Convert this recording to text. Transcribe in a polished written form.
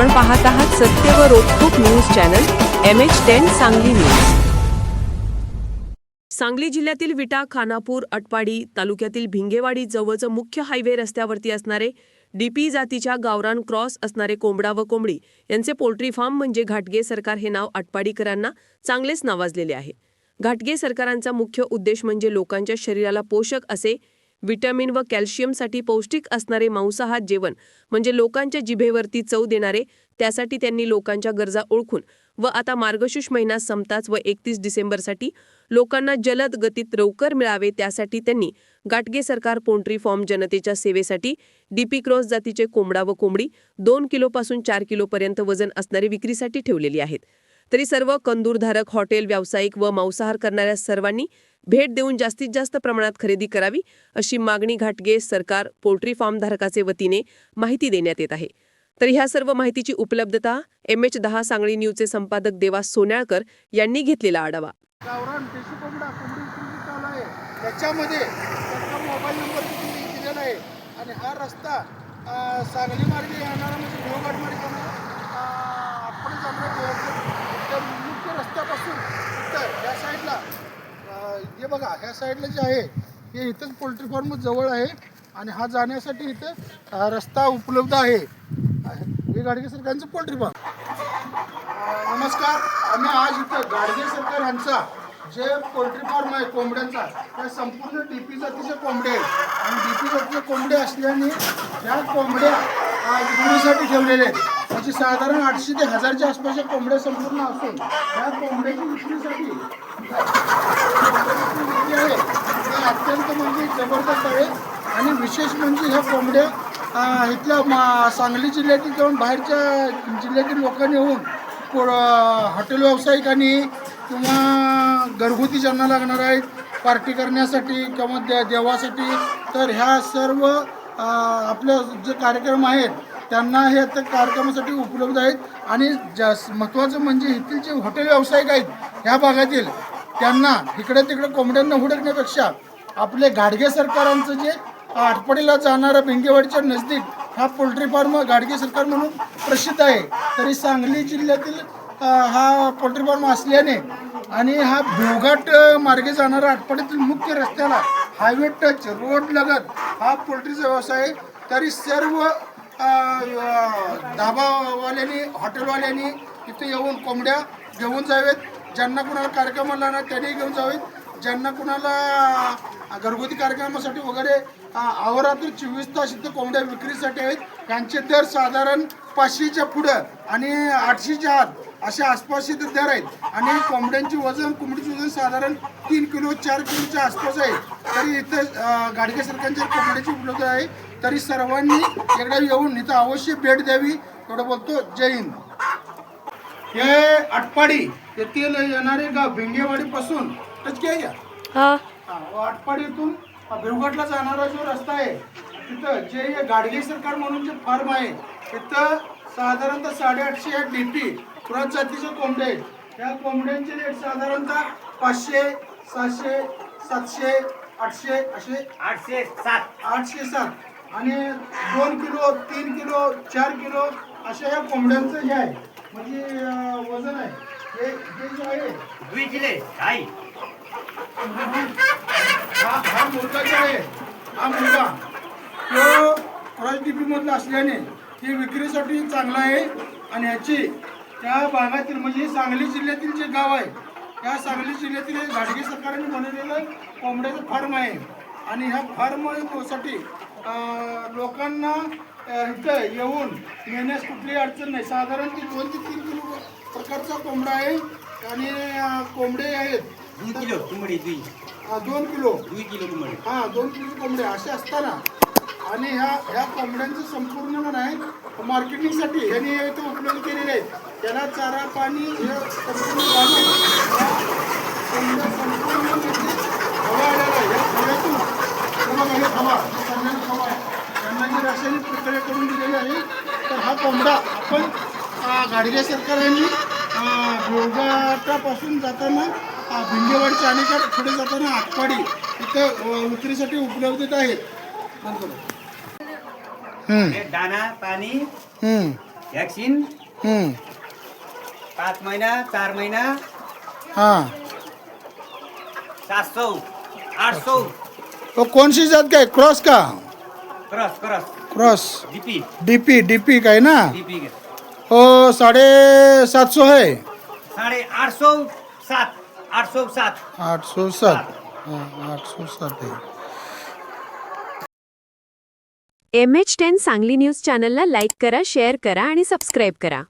आपण पाहत आहात सत्य व रोखोक news channel MH10 Sangli news. Sangli जिल्ह्यातील विटा, खानापूर, अटपाडी तालुक्यातील भिंगेवाडी जवळचं मुख्य हायवे रस्त्यावरती असणारे DP जातीच्या गावरान क्रॉस असणारे कोंबडा व कोंबडी यांचे पोल्ट्री फार्म म्हणजे घाटगे सरकार हे नाव अटपाडीकरांना चांगलेच नावाजलेले आहे। घाटगे सरकारांचा मुख्य उद्देश म्हणजे लोकांच्या शरीराला पोषक असे विटॅमिन व कॅल्शियमसाठी पौष्टिक असणारे मांसाहार जेवण म्हणजे लोकांच्या जिभेवरती चव देणारे, त्यासाठी त्यांनी लोकांच्या गरजा ओळखून व आता मार्गशीर्ष महिना संपताच व 31 डिसेंबरसाठी लोकांना जलद गतीत लवकर मिळावे त्यासाठी त्यांनी घाटगे सरकार पोल्ट्री फार्म जनतेच्या सेवेसाठी DP क्रॉस जातीचे कोंबडा व कोंबडी 2 किलोपासून 4 किलोपर्यंत वजन असणारे विक्रीसाठी ठेवलेली आहेत। तरी सर्व कंदूरधारक, हॉटेल व्यावसायिक व मांसाहार करणाऱ्या सर्वांनी भेट देऊन जास्तीत जास्त प्रमाणात खरेदी करावी अशी मागणी घाटगे सरकार पोल्ट्री फार्म धारकाचे वतीने माहिती देण्यात येत आहे। तर ह्या सर्व माहितीची उपलब्धता MH10 सांगली न्यूजचे संपादक देवास सोन्याळकर यांनी घेतलेला आढावा। गावरान देशी कोंबडा कोंबडी विक्री चालू आहे, त्याच्यामध्ये त्याचा मोबाईल नंबर तुम्ही दिलेला आहे आणि हा रस्ता सांगली मार्गे येणारा म्हणजे देवगड मार्गे आपण जाणार मुख्य रस्त्यापासून इथं या साईडला हे बघा, ह्या साईडला जे आहे हे इथंच पोल्ट्री फार्म जवळ आहे आणि हा जाण्यासाठी इथं रस्ता उपलब्ध आहे। हे घाटगे सरकारचं पोल्ट्री फार्म। नमस्कार, आम्ही आज इथं घाटगे सरकार यांचा जे पोल्ट्री फार्म आहे कोंबड्यांचा, त्या संपूर्ण DP जातीचे कोंबडे आहेत आणि DP जातीचे कोंबडे असल्याने ह्या कोंबड्या विक्रीसाठी ठेवलेले आहेत। म्हणजे साधारण 800 ते 1000च्या आसपासच्या कोंबड्या संपूर्ण असून ह्या कोंबड्याची विक्रीसाठी आहे ते अत्यंत म्हणजे जबरदस्त आहे। आणि विशेष म्हणजे ह्या कोंबड्या इथल्या सांगली जिल्ह्यातील किंवा बाहेरच्या जिल्ह्यातील लोकांनी येऊन हॉटेल व्यावसायिकांनी किंवा घरगुती ज्यांना लागणार आहेत पार्टी करण्यासाठी किंवा देवासाठी, तर ह्या सर्व आपले जे कार्यक्रम आहेत त्यांना हे त्या कार्यक्रमासाठी उपलब्ध आहेत। आणि महत्त्वाचं म्हणजे इथील जे हॉटेल व्यावसायिक आहेत ह्या भागातील, त्यांना इकडे तिकडे कोंबड्यांना हुडकण्यापेक्षा आपले घाटगे सरकारांचं जे आटपाडीला जाणारा भिंगेवाडीच्या नजदीक हा पोल्ट्री फार्म घाटगे सरकार म्हणून प्रसिद्ध आहे। तरी सांगली जिल्ह्यातील हा पोल्ट्री फार्म असल्याने आणि हा भेवघाट मार्गे जाणारा आटपाडीतील मुख्य रस्त्याला हायवे टच रोड लगत हा पोल्ट्रीचा व्यवसाय आहे। तरी सर्व धाबावाल्यांनी, हॉटेलवाल्यांनी इथे येऊन कोंबड्या घेऊन जावेत। ज्यांना कुणाला कार्यक्रमाला ना त्यांनी घेऊन जावेत, ज्यांना कुणाला घरगुती कार्यक्रमासाठी वगैरे आवारातून 24 तास इथं कोंबड्या विक्रीसाठी आहेत। त्यांचे दर साधारण 500च्या पुढं आणि 800च्या आत अशा आसपासचे दर आहेत आणि कोंबड्यांची वजन, कोंबडीचं वजन साधारण 3 किलो 4 किलोच्या आसपास आहे। तरी इथं घाटगे सरकारच्या कोंबड्याची उपलब्ध आहे। तरी सर्वांनी एकदा येऊन इथं अवश्य भेट द्यावी एवढं बोलतो। जय हिंद। हे अटपाडी येथील येणारे गाव भिंगेवाडीपासून आटपाडीतून भेवघाटला जाणारा जो रस्ता आहे तिथं जे घाटगे सरकार म्हणून जे फार्म आहे तिथं साधारणतः 850 DP क्रॉस जातीचे कोंबडे आहेत। त्या कोंबड्यांचे रेट साधारणतः 500, 600, 700, 800 असे 807 आणि 2 किलो, 3 किलो, 4 किलो अशा या कोंबड्यांचं हे आहे म्हणजे वजन आहे। हे जे आहे 2 किलो आहे। हा मुलगा जो आहे, हा मुलगा तो क्रॉस DP मधला असल्याने ती विक्रीसाठी चांगला आहे आणि ह्याची त्या भागातील म्हणजे सांगली जिल्ह्यातील जे गाव आहे त्या सांगली जिल्ह्यातील घाटगे सरकारने बनवलेलं कोंबड्याचं फार्म आहे। आणि ह्या फार्मसाठी लोकांना इथं येऊन नेण्यास कुठलीही अडचण नाही। साधारण 2 ते 3 किलो प्रकारचा कोंबडा आहे आणि कोंबडे आहेत 2 किलो कोंबडी 2 किलो कोंबडी 2 किलो कोंबडे असे असताना आणि ह्या कोंबड्यांचं संपूर्ण नाही मार्केटिंगसाठी यांनी इथं उपलब्ध केलेले आहेत। त्याला चारा पाणी हे संपूर्ण घालून कोंबड्या संपूर्ण हवा आलेला आहे। या हव्यातून हे हवा त्यांना जी रासायनिक प्रक्रिया करून दिलेली आहे। तर हा कोंबडा आपण घाटगे सरकारांनी भेवघाटापासून जाताना भिंगेवाडीच्या आणि पुढे जाताना आटपाडी इथं विक्रीसाठी उपलब्ध आहेत। दाना पाणी वैक्सीन हम्म, 5 महीना 4 महीना हाँ 700 800 वो कौन सी जात का है? क्रॉस का? Cross cross cross DP DP का है ना? डीपी के वो 750 है, 850 7 807 807, हाँ 807 है. MH10 सांगली न्यूज चॅनलला लाईक करा, शेअर करा आणि सबस्क्राईब करा.